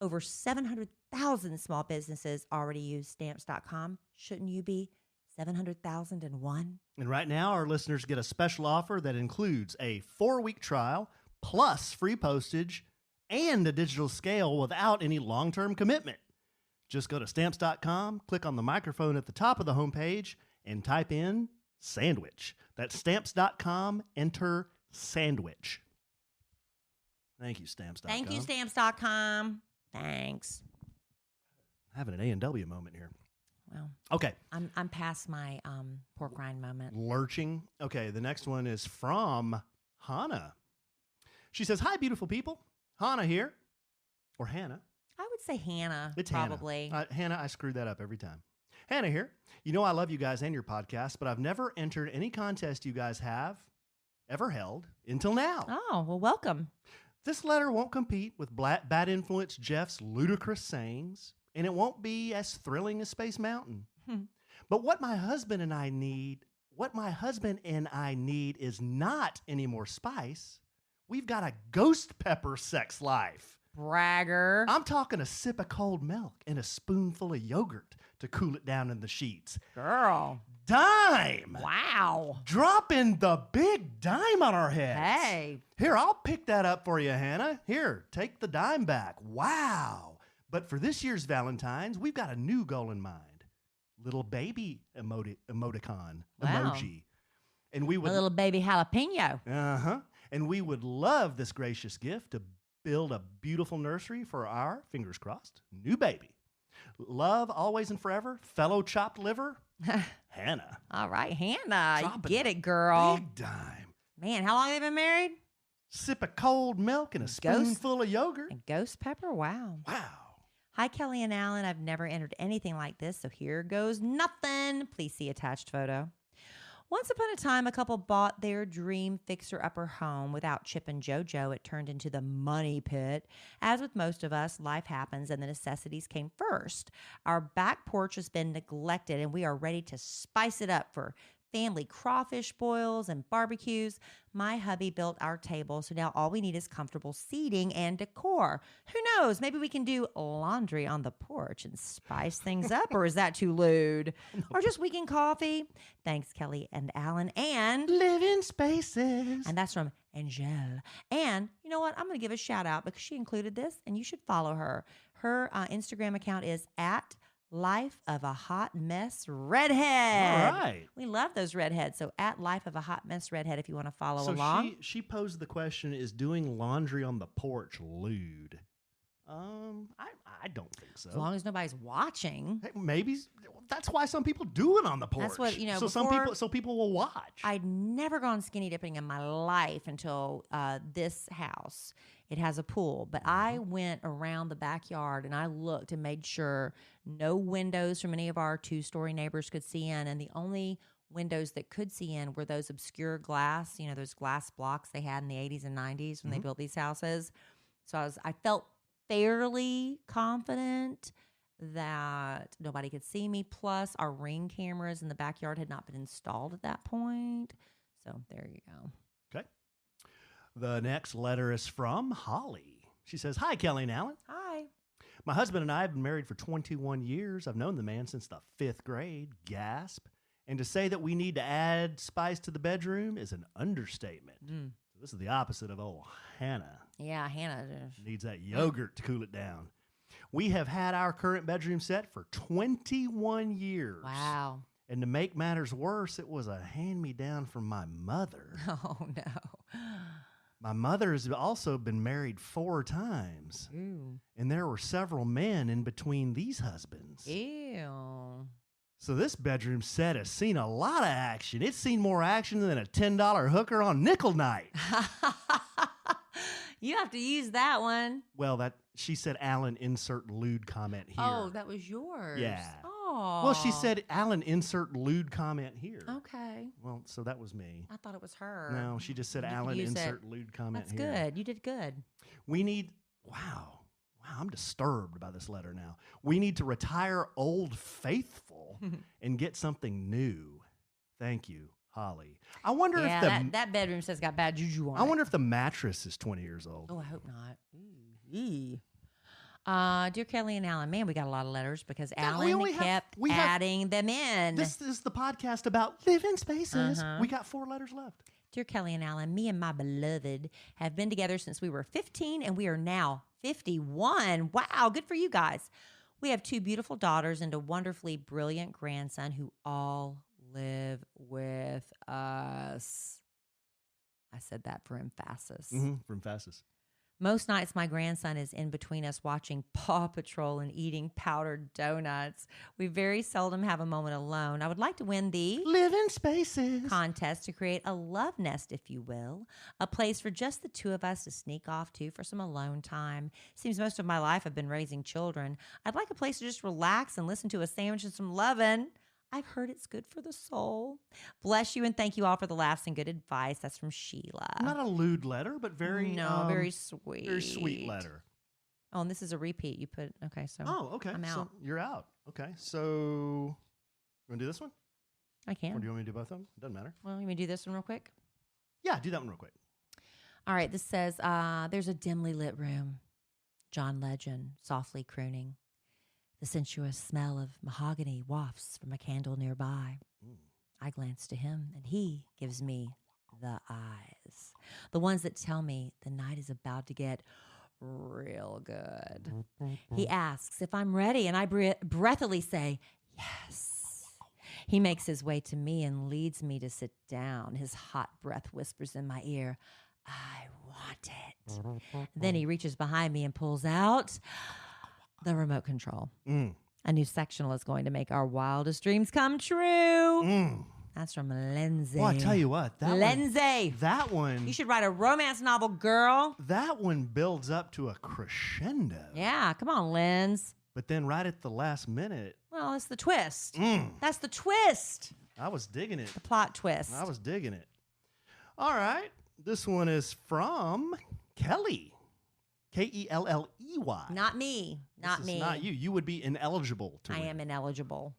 Over 700,000 small businesses already use Stamps.com. Shouldn't you be? 700,001? And right now, our listeners get a special offer that includes a 4-week trial, plus free postage and a digital scale without any long-term commitment. Just go to Stamps.com, click on the microphone at the top of the homepage, and type in sandwich. That's Stamps.com, enter sandwich. Thank you, Stamps.com. Thank you, Stamps.com. Thanks. Having an A&W moment here. Well, Okay. I'm past my pork rind moment. Lurching. Okay, the next one is from Hannah. She says, "Hi, beautiful people. Hannah here." Or Hannah. I would say Hannah, It's probably. Hannah. Hannah, I screwed that up every time. Hannah here. You know I love you guys and your podcast, but I've never entered any contest you guys have ever held until now. Oh, well, welcome. This letter won't compete with Bad Influence Jeff's ludicrous sayings, and it won't be as thrilling as Space Mountain. But what my husband and I need is not any more spice. We've got a ghost pepper sex life. Bragger. I'm talking a sip of cold milk and a spoonful of yogurt to cool it down in the sheets. Girl. Dime! Wow. Dropping the big dime on our heads. Hey. Here, I'll pick that up for you, Hannah. Here, take the dime back. Wow. But for this year's Valentine's, we've got a new goal in mind. Little baby emoticon. Wow. Emoji. And we would A little baby jalapeno. Uh-huh. And we would love this gracious gift to build a beautiful nursery for our, fingers crossed, new baby. Love always and forever, fellow chopped liver, Hannah. All right, Hannah. You Dropping get it, girl. Big dime. Man, how long have they been married? Sip of cold milk and a spoonful of yogurt. And ghost pepper? Wow. Wow. Hi, Kelly and Alan. I've never entered anything like this, so here goes nothing. Please see attached photo. Once upon a time, a couple bought their dream fixer-upper home. Without Chip and JoJo, it turned into the money pit. As with most of us, life happens and the necessities came first. Our back porch has been neglected, and we are ready to spice it up for family crawfish boils and barbecues. My hubby built our table, so now all we need is comfortable seating and decor. Who knows? Maybe we can do laundry on the porch and spice things up, or is that too lewd? Or just weekend coffee? Thanks, Kelly and Alan. And Living Spaces. that's from Angel. And you know what? I'm going to give a shout out because she included this, and you should follow her. Her Instagram account is at Life of a Hot Mess Redhead. All right. We love those redheads. So at Life of a Hot Mess Redhead, if you want to follow So along. she posed the question, is doing laundry on the porch lewd? I don't think so. As long as nobody's watching. Hey, maybe that's why some people do it on the porch. That's what, you know, So people will watch. I'd never gone skinny dipping in my life until this house. It has a pool, but I went around the backyard and I looked and made sure no windows from any of our two-story neighbors could see in, and the only windows that could see in were those obscure glass, you know, those glass blocks they had in the 80s and 90s when they built these houses. So I felt fairly confident that nobody could see me. Plus, our Ring cameras in the backyard had not been installed at that point. So there you go. Okay. The next letter is from Holly. She says, "Hi, Kelly and Alan. Hi. My husband and I have been married for 21 years. I've known the man since the 5th grade. Gasp. And to say that we need to add spice to the bedroom is an understatement. So this is the opposite of old Hannah. Yeah, Hannah. Needs that yogurt to cool it down. We have had our current bedroom set for 21 years. Wow. And to make matters worse, it was a hand-me-down from my mother. Oh, no. My mother has also been married 4 times. Ooh. And there were several men in between these husbands. Ew. So this bedroom set has seen a lot of action. It's seen more action than a $10 hooker on nickel night. You have to use that one. Well, she said, Alan, insert lewd comment here. Oh, that was yours. Yeah. Oh. Well, she said, Alan, insert lewd comment here. Okay. Well, so that was me. I thought it was her. No, she just said, You Alan, said- insert lewd comment That's here. good. You did good. We need, wow, I'm disturbed by this letter now. We need to retire Old Faithful and get something new. Thank you, Holly. I wonder if that bedroom says got bad juju on it. I wonder if the mattress is 20 years old. Oh, I hope not. Dear Kelly and Alan, man, we got a lot of letters because Alan kept adding them in. This is the podcast about living spaces. We got 4 letters left. Dear Kelly and Alan, me and my beloved have been together since we were 15 and we are now 51. Wow, good for you guys. We have 2 beautiful daughters and a wonderfully brilliant grandson who all live with us. I said that for emphasis. From Fastest. Most nights, my grandson is in between us watching Paw Patrol and eating powdered donuts. We very seldom have a moment alone. I would like to win the Living Spaces contest to create a love nest, if you will, a place for just the 2 of us to sneak off to for some alone time. Seems most of my life I've been raising children. I'd like a place to just relax and listen to a sandwich and some lovin'. I've heard it's good for the soul. Bless you and thank you all for the laughs and good advice. That's from Sheila. Not a lewd letter, but very very sweet. very sweet letter. Oh, and this is a repeat. You put okay, so Oh, okay. I'm So out. you're out. Okay. So you want to do this one? I Or can. do you want me to do both of them? Doesn't matter. Well, let me do this one real quick. Yeah, do that one real quick. All right, this says, there's a dimly lit room. John Legend softly crooning. The sensuous smell of mahogany wafts from a candle nearby. Mm. I glance to him, and he gives me the eyes. The ones that tell me the night is about to get real good. He asks if I'm ready, and I breathily say, yes. He makes his way to me and leads me to sit down. His hot breath whispers in my ear, I want it. Then he reaches behind me and pulls out the remote control. Mm. A new sectional is going to make our wildest dreams come true. Mm. That's from Lindsay. Well, I tell you what, Lindsay. that one, You should write a romance novel, girl. that one builds up to a crescendo. Yeah, come on, Linz. But then right at the last minute, Well, it's the twist. mm, That's the twist. I was digging it. The plot twist. I was digging it. All right. This one is from Kelly. Kelley. Not me. Not This me. is not you. You would be ineligible to I win. am ineligible.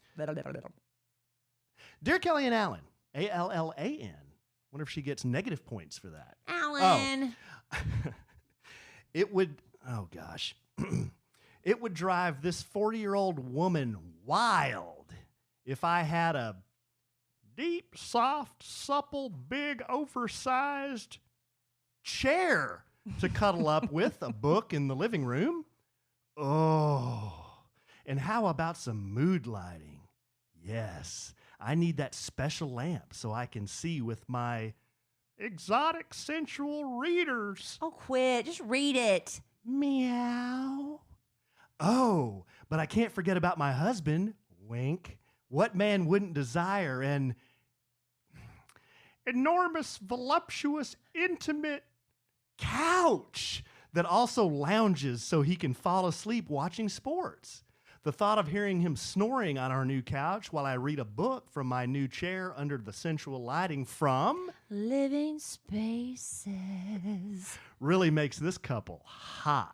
Dear Kelly and Alan, Allan. Wonder if she gets negative points for that. Alan. It would, oh gosh, it would drive this 40-year-old woman wild if I had a deep, soft, supple, big, oversized chair to cuddle up with, a book in the living room. Oh, and how about some mood lighting? Yes, I need that special lamp so I can see with my exotic, sensual readers. Oh, quit. Just read it. Meow. Oh, but I can't forget about my husband. Wink. What man wouldn't desire an enormous, voluptuous, intimate couch that also lounges so he can fall asleep watching sports? The thought of hearing him snoring on our new couch while I read a book from my new chair under the sensual lighting from Living Spaces. really makes this couple hot.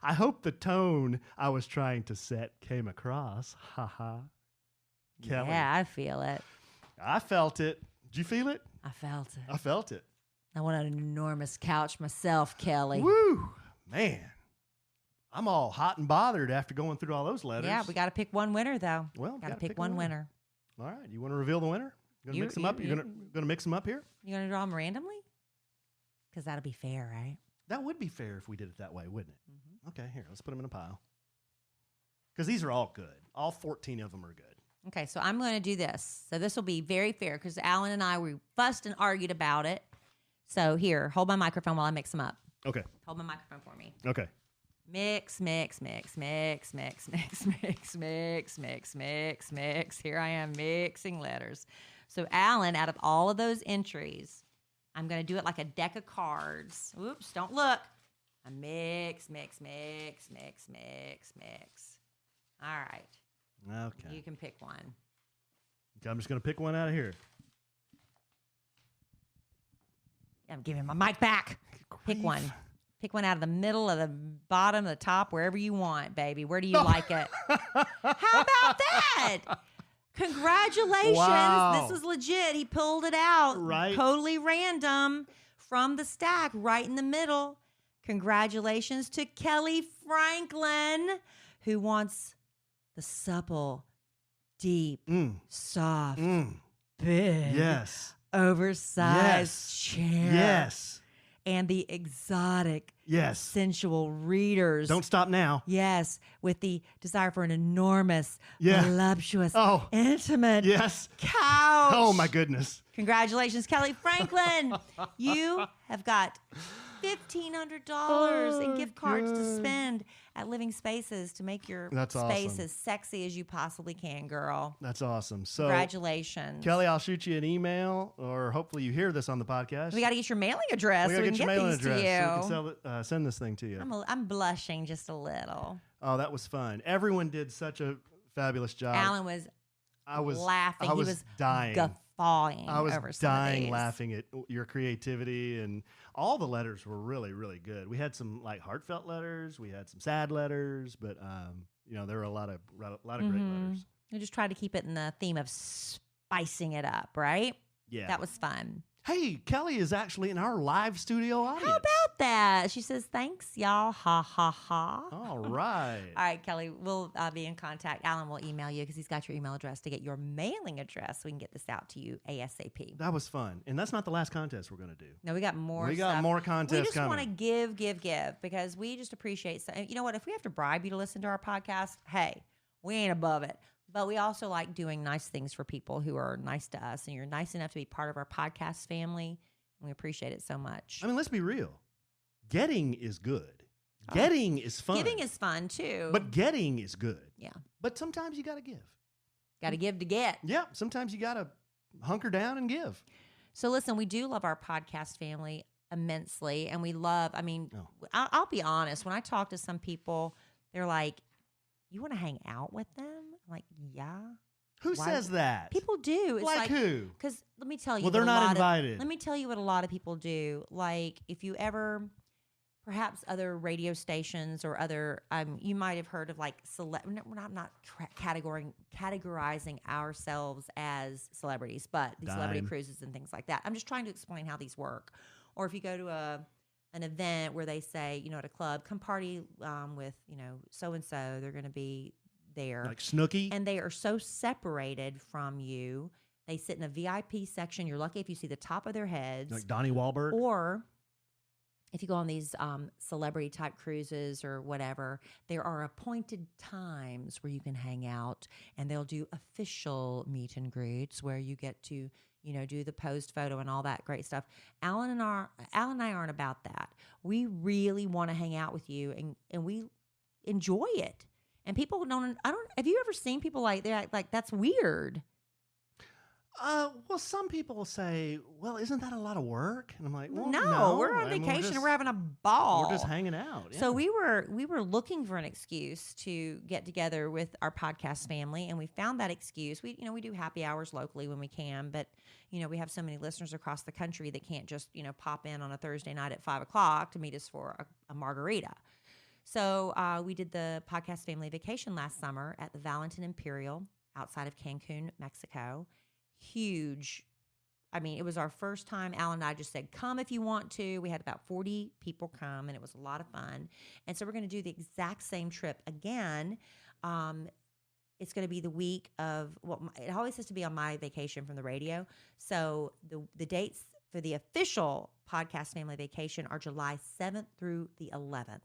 I hope the tone I was trying to set came across. Ha ha. Kelly. Yeah, I feel it. I felt it. Did you feel it? I felt it. I felt it. I want an enormous couch myself, Kelly. Woo! Man. I'm all hot and bothered after going through all those letters. Yeah, we got to pick one winner, though. Well, Got to gotta pick one winner. All right. You want to reveal the winner? You gonna mix them up? You're gonna mix them up here? You going to draw them randomly? Because that'll be fair, right? That would be fair if we did it that way, wouldn't it? Mm-hmm. Okay, here, let's put them in a pile. Because these are all good. All 14 of them are good. Okay, so I'm going to do this. So this will be very fair because Alan and I, we fussed and argued about it. So here, hold my microphone while I mix them up. Okay. Hold my microphone for me. Okay. Mix, mix, mix, mix, mix, mix, mix, mix, mix, mix, mix. Here I am mixing letters. So Alan, out of all of those entries, I'm going to do it like a deck of cards. Oops, don't look. I mix, mix, mix, mix, mix, mix. All right. Okay. You can pick one. Okay, I'm just going to pick one out of here. I'm giving my mic back. Pick Grief. one. Pick one out of the middle, of the bottom, the top, wherever you want, baby. Where do you like it? How about that? Congratulations. Wow. This was legit. He pulled it out. Right. Totally random from the stack right in the middle. Congratulations to Kelly Franklin, who wants the supple, deep, soft, big, Yes. oversized Yes. chair. Yes. And the exotic, Yes. sensual readers. Don't stop now. Yes, with the desire for an enormous, Yeah. voluptuous, Oh. intimate Yes. couch. Oh, my goodness. Congratulations, Kelly Franklin. You have got $1,500 in gift cards to good. spend at Living Spaces to make your That's space awesome. as sexy as you possibly can, girl. That's awesome. So, Congratulations. Kelly, I'll shoot you an email, or hopefully you hear this on the podcast. We got to get your mailing address We so gotta we get can your get mailing these address to you. so we can send this thing to you. I'm blushing just a little. Oh, that was fun. Everyone did such a fabulous job. Alan was I was laughing. I was he was dying. guffawing. I was over some of dying these. laughing at your creativity, and all the letters were really, really good. We had some like heartfelt letters, we had some sad letters, but there were a lot of great letters. We just tried to keep it in the theme of spicing it up, right? Yeah, That was fun. Hey, Kelly is actually in our live studio audience. How about that? She says, thanks, y'all. Ha, ha, ha. All right. All right, Kelly, we'll be in contact. Alan will email you because he's got your email address to get your mailing address so we can get this out to you ASAP. That was fun. And that's not the last contest we're going to do. No, we got more We got stuff. more contests We just coming. want to give because we just appreciate. So, you know what? If we have to bribe you to listen to our podcast, hey, we ain't above it. But we also like doing nice things for people who are nice to us. And you're nice enough to be part of our podcast family. And we appreciate it so much. I mean, let's be real. Getting is good. Getting is fun. Giving is fun, too. But getting is good. Yeah. But sometimes you got to give. Got to give to get. Yeah. Sometimes you got to hunker down and give. So listen, we do love our podcast family immensely. And we love, Oh. I'll be honest. When I talk to some people, they're like, you want to hang out with them? I'm like, yeah. Who Why says that? People do. It's like who? Because let me tell you. Well, they're what not invited. Let me tell you what a lot of people do. Like, if you ever, perhaps other radio stations or other, you might have heard of like I'm not categorizing ourselves as celebrities, but the celebrity Dime. cruises and things like that. I'm just trying to explain how these work. Or if you go to an event where they say, at a club, come party with, so and so, they're going to be there. Like Snooki? And they are so separated from you. They sit in a VIP section. You're lucky if you see the top of their heads. Like Donnie Wahlberg? Or if you go on these celebrity type cruises or whatever, there are appointed times where you can hang out, and they'll do official meet and greets where you get to, do the posed photo and all that great stuff. Alan and I aren't about that. We really want to hang out with you, and we enjoy it. And people have you ever seen people like they're like that's weird? Well, some people will say, well, isn't that a lot of work? And I'm like, well, no, we're on vacation and we're having a ball. We're just hanging out. Yeah. So we were looking for an excuse to get together with our podcast family, and we found that excuse. We do happy hours locally when we can, but we have so many listeners across the country that can't just pop in on a Thursday night at 5:00 to meet us for a margarita. So we did the podcast family vacation last summer at the Valentin Imperial outside of Cancun, Mexico. Huge. It was our first time. Alan and I just said, come if you want to. We had about 40 people come, and it was a lot of fun. And so we're going to do the exact same trip again. It's going to be the week of, it always has to be on my vacation from the radio. So the dates for the official podcast family vacation are July 7th through the 11th.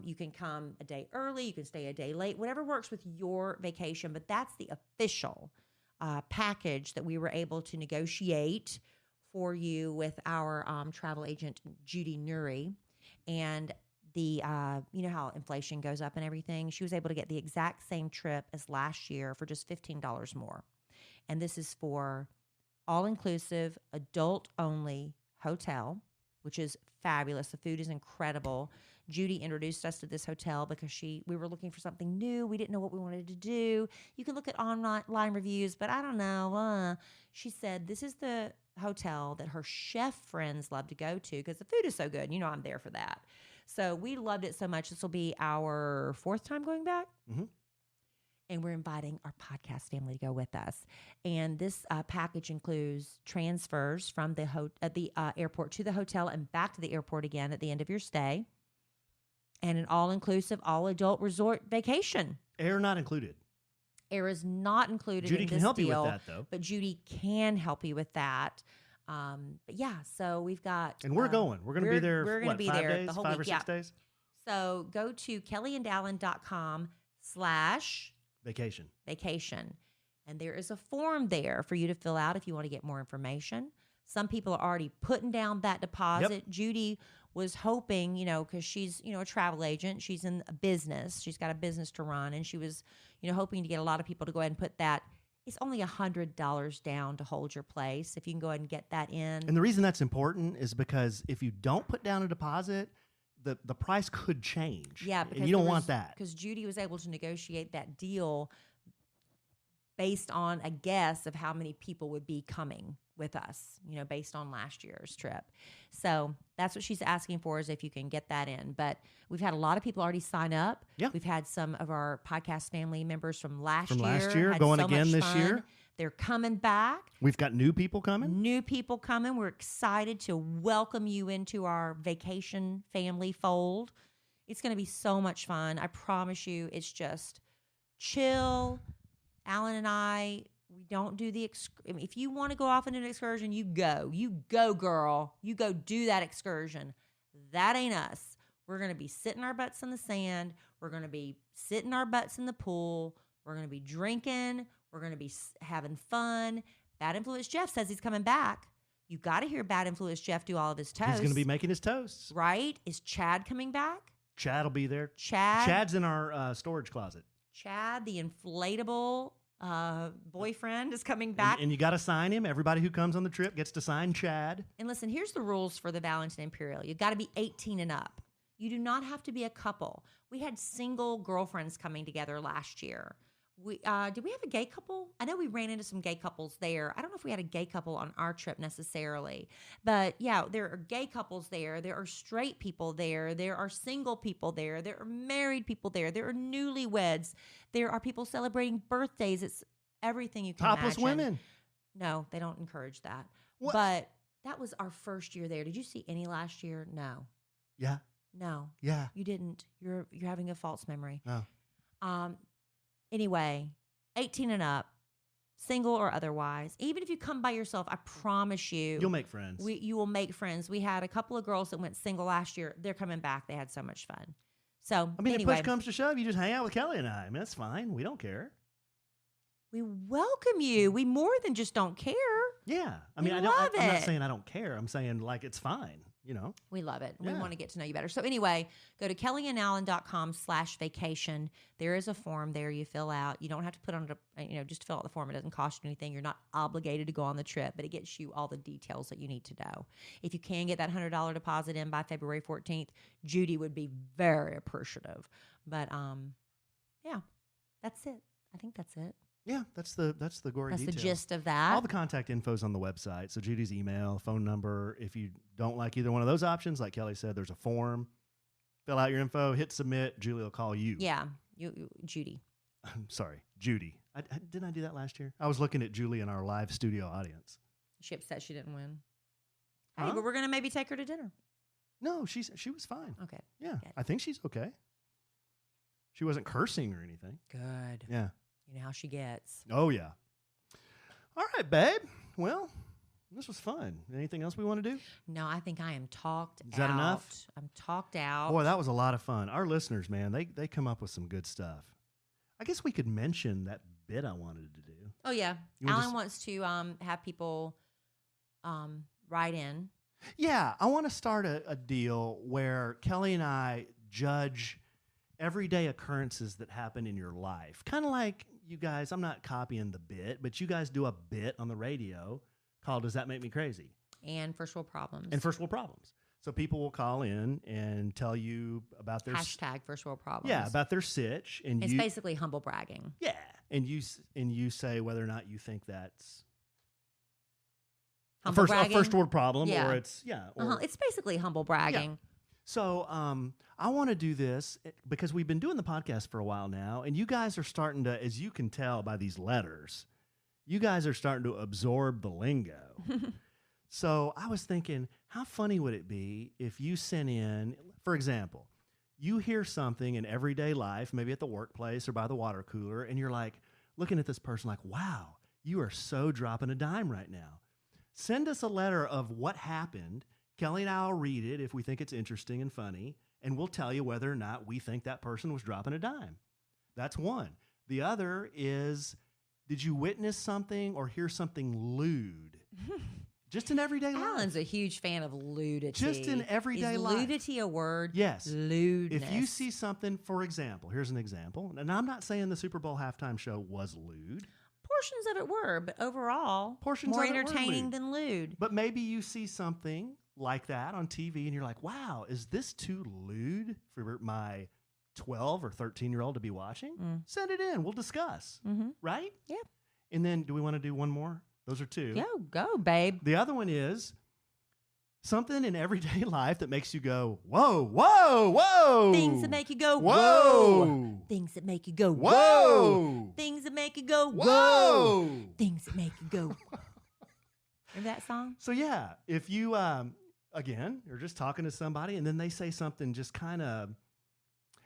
You can come a day early, you can stay a day late, whatever works with your vacation, but that's the official package that we were able to negotiate for you with our travel agent, Judy Nuri. And the, how inflation goes up and everything. She was able to get the exact same trip as last year for just $15 more. And this is for all-inclusive, adult-only hotel, which is fabulous. The food is incredible. Judy introduced us to this hotel because we were looking for something new. We didn't know what we wanted to do. You can look at online reviews, but I don't know. She said this is the hotel that her chef friends love to go to because the food is so good. I'm there for that. So we loved it so much. This will be our 4th time going back. Mm-hmm. And we're inviting our podcast family to go with us. And this package includes transfers from the airport to the hotel and back to the airport again at the end of your stay. And an all-inclusive, all-adult resort vacation. Air not included. Air is not included Judy in can this help deal, you with that, though. but Judy can help you with that. But yeah, so we've got... And we're going. We're going to be there, We're going to be 5 there days, the whole 5 week. or 6 days? So go to kellyandallen.com/vacation. And there is a form there for you to fill out if you want to get more information. Some people are already putting down that deposit. Yep. Judy was hoping, because she's, a travel agent. She's in a business. She's got a business to run. And she was, hoping to get a lot of people to go ahead and put that. It's only $100 down to hold your place. If you can go ahead and get that in. And the reason that's important is because if you don't put down a deposit, the price could change. Yeah, and because you don't want that. Because Judy was able to negotiate that deal based on a guess of how many people would be coming with us, based on last year's trip. So that's what she's asking for, is if you can get that in. But we've had a lot of people already sign up. Yeah. We've had some of our podcast family members from last year had going so again much this fun. year. They're coming back. We've got new people coming. New people coming. We're excited to welcome you into our vacation family fold. It's going to be so much fun. I promise you, it's just chill. Alan and I, we don't do if you want to go off on an excursion, you go. You go, girl. You go do that excursion. That ain't us. We're going to be sitting our butts in the sand. We're going to be sitting our butts in the pool. We're going to be drinking. We're going to be having fun. Bad Influence Jeff says he's coming back. You got to hear Bad Influence Jeff do all of his toasts. He's going to be making his toasts. Right? Is Chad coming back? Chad will be there. Chad's in our storage closet. Chad, the inflatable boyfriend, is coming back. And you got to sign him. Everybody who comes on the trip gets to sign Chad. And listen, here's the rules for the Valentin Imperial. You got to be 18 and up. You do not have to be a couple. We had single girlfriends coming together last year. Did we have a gay couple? I know we ran into some gay couples there. I don't know if we had a gay couple on our trip necessarily. But yeah, there are gay couples there. There are straight people there. There are single people there. There are married people there. There are newlyweds. There are people celebrating birthdays. It's everything you can Topless imagine. women. No, they don't encourage that. What? But that was our first year there. Did you see any last year? No. Yeah. No. Yeah. You didn't. You're having a false memory. Oh. Anyway, 18 and up, single or otherwise. Even if you come by yourself, I promise you'll make friends. You will make friends. We had a couple of girls that went single last year. They're coming back. They had so much fun. So, anyway, if push comes to shove, you just hang out with Kelly and I. I mean, that's fine. We don't care. We welcome you. We more than just don't care. Yeah. I'm not saying I don't care. I'm saying, it's fine. We love it. Yeah. We want to get to know you better. So anyway, go to kellyandalan.com/vacation. There is a form there you fill out. You don't have to put on just fill out the form. It doesn't cost you anything. You're not obligated to go on the trip, but it gets you all the details that you need to know. If you can get that $100 deposit in by February 14th, Judy would be very appreciative. But yeah, that's it. I think that's it. Yeah, that's the gory That's details. the gist of that. All the contact info's on the website. So Judy's email, phone number. If you don't like either one of those options, like Kelly said, there's a form. Fill out your info, hit submit. Julie will call you. Yeah, Judy. I'm sorry, Judy. Didn't I do that last year? I was looking at Julie in our live studio audience. She upset she didn't win. Huh? Hey, but we're going to maybe take her to dinner. No, she was fine. Okay. Yeah, Good. I think she's okay. She wasn't cursing or anything. Good. Yeah. You know how she gets. Oh, yeah. All right, babe. Well, this was fun. Anything else we want to do? No, I think I am talked out. Is that enough? I'm talked out. Boy, that was a lot of fun. Our listeners, man, they come up with some good stuff. I guess we could mention that bit I wanted to do. Oh, yeah. You wanna Alan wants to have people write in. Yeah, I want to start a deal where Kelly and I judge everyday occurrences that happen in your life. Kind of like you guys, I'm not copying the bit, but you guys do a bit on the radio called Does That Make Me Crazy? And first world problems. And first world problems. So people will call in and tell you about their hashtag first world problems. Yeah, about their sitch, and it's basically humble bragging. Yeah, and you say whether or not you think that's humble a bragging? first world problem, Yeah. or it's or It's basically humble bragging. So I want to do this because we've been doing the podcast for a while now, and you guys are starting to, as you can tell by these letters, you guys are starting to absorb the lingo. So I was thinking, how funny would it be if you sent in, for example, you hear something in everyday life, maybe at the workplace or by the water cooler, and you're like looking at this person like, wow, you are so dropping a dime right now. Send us a letter of what happened. Kelly and I will read it if we think it's interesting and funny, and we'll tell you whether or not we think that person was dropping a dime. That's one. The other is, did you witness something or hear something lewd? Just in everyday life. Alan's a huge fan of ludity. Just in everyday Is life. ludity a word? Yes. Lewdness. If you see something, for example, here's an example, and I'm not saying the Super Bowl halftime show was lewd. Portions of it were, but overall, Portions more of it were entertaining lewd. than lewd. But maybe you see something like that on TV and you're like, wow, is this too lewd for my 12 or 13-year-old to be watching? Send it in. We'll discuss. Right? Yeah. And then do we want to do one more? Those are two. Go, babe. The other one is something in everyday life that makes you go, whoa, whoa, whoa. Things that make you go, whoa. whoa. Things that make you go, whoa. Whoa. Things that make you go, whoa. Whoa. Things that make you go, whoa. Remember that song? So, yeah, if you, again, you're just talking to somebody and then they say something just kind of,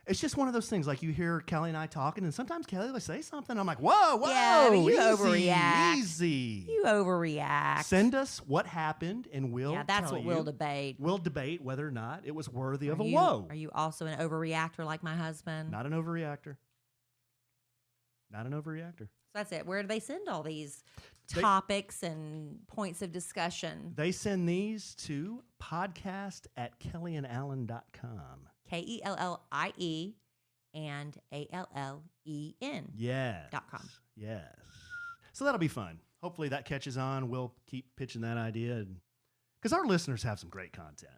it's just one of those things. Like you hear Kelly and I talking, and sometimes Kelly will say something. I'm like, whoa, whoa, Yeah, but you easy, overreact. easy. You overreact. Send us what happened, and we'll that's tell what you. we'll debate. We'll debate whether or not it was worthy of a you, whoa. Are you also an overreactor like my husband? Not an overreactor. Not an overreactor. So that's it. Where do they send all these topics and points of discussion? They send these to podcast@kellyanallen.com. KELLIE and ALLEN. Yes. .com. Yes. So that'll be fun. Hopefully that catches on. We'll keep pitching that idea. Because our listeners have some great content.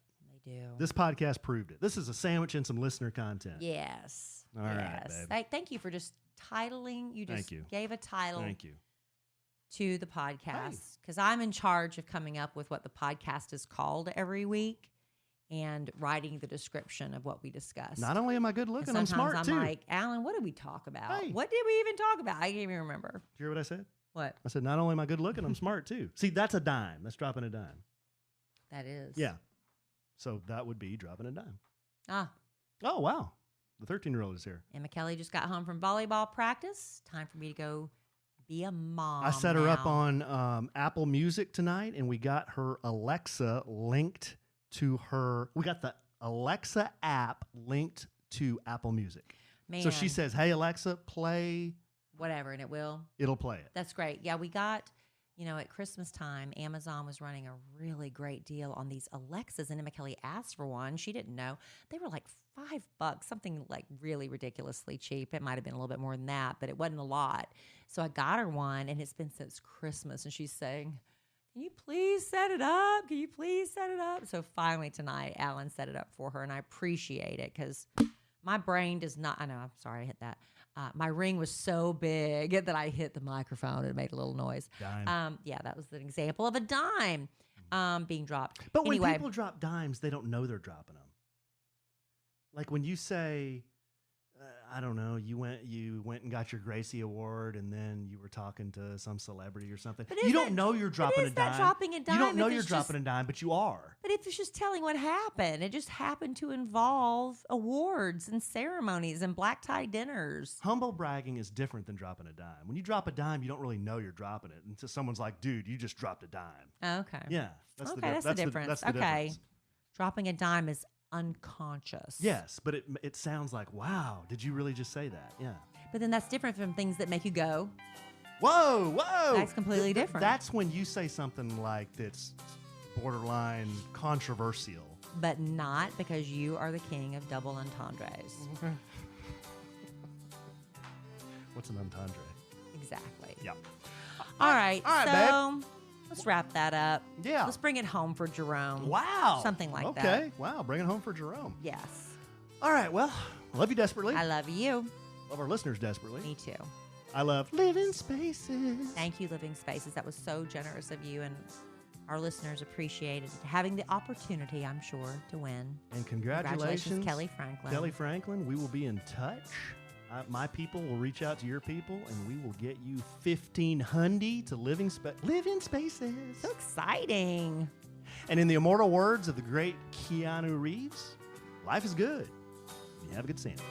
They do. This podcast proved it. This is a sandwich and some listener content. Yes. All right, babe. Thank you for just titling. You just Thank you. gave a title Thank you. to the podcast because I'm in charge of coming up with what the podcast is called every week and writing the description of what we discuss. Not only am I good looking, I'm smart sometimes too. I'm like, Alan, what did we talk about? Hey. What did we even talk about? I can't even remember. Did you hear what I said? What? I said, not only am I good looking, I'm smart too. See, that's a dime. That's dropping a dime. That is. Yeah. So that would be dropping a dime. Ah. Oh, wow. The 13-year-old is here. Emma Kelly just got home from volleyball practice. Time for me to go be a mom. I set her up now. on Apple Music tonight, and we got her Alexa linked to her. We got the Alexa app linked to Apple Music. Man, So she says, hey, Alexa, play. whatever, and it will. It'll play it. That's great. Yeah, we got, at Christmas time, Amazon was running a really great deal on these Alexas, and Emma Kelly asked for one. She didn't know. They were like $5, something like really ridiculously cheap. It might have been a little bit more than that, but it wasn't a lot. So I got her one, and it's been since Christmas, and she's saying, can you please set it up? Can you please set it up? So finally tonight, Alan set it up for her, and I appreciate it because my brain does not, I know, I'm sorry I hit that. My ring was so big that I hit the microphone and it made a little noise. Dime. Yeah, that was an example of a dime being dropped. But when anyway, people drop dimes, they don't know they're dropping them. Like when you say, I don't know, you went and got your Gracie Award, and then you were talking to some celebrity or something. But You is don't that- know you're dropping a is that dime. dropping a You dime don't know if you're it's dropping just- a dime, but you are. but if it's just telling what happened, it just happened to involve awards and ceremonies and black tie dinners. Humble bragging is different than dropping a dime. When you drop a dime, you don't really know you're dropping it until someone's like, dude, you just dropped a dime. Okay. Yeah. That's Okay, that's the difference. That's the Okay. difference. Dropping a dime is unconscious. Yes, but it sounds like, wow, did you really just say that? Yeah. But then that's different from things that make you go, Whoa, whoa. That's completely different. That's when you say something like that's borderline controversial. but not because you are the king of double entendres. What's an entendre? Exactly. Yeah. All right. All right, so let's wrap that up. Yeah. Let's bring it home for Jerome. Wow. Something like that. Okay. Wow. Bring it home for Jerome. Yes. All right. Well, I love you desperately. I love you. Love our listeners desperately. Me too. I love living spaces. Thank you, Living Spaces. That was so generous of you, and our listeners appreciated having the opportunity, I'm sure, to win. And congratulations, Kelly Franklin. Kelly Franklin. We will be in touch. My people will reach out to your people, and we will get you 1,500 to living spaces. So exciting. And in the immortal words of the great Keanu Reeves, life is good. You have a good sandwich.